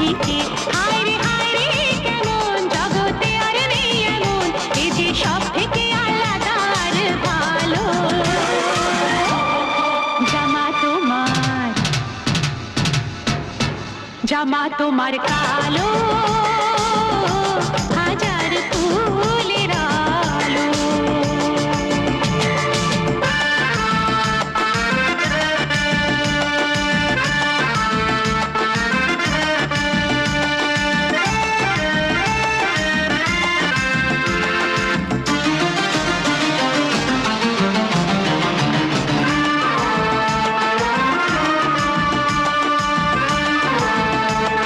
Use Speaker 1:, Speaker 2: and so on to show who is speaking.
Speaker 1: বুঝিতে হায়রে হায়রে কেমন জগতে আর নেই এমন এ যে সব থেকে আলাদা আর ভালো জামা তোমার জামা তোমার কালো হাজার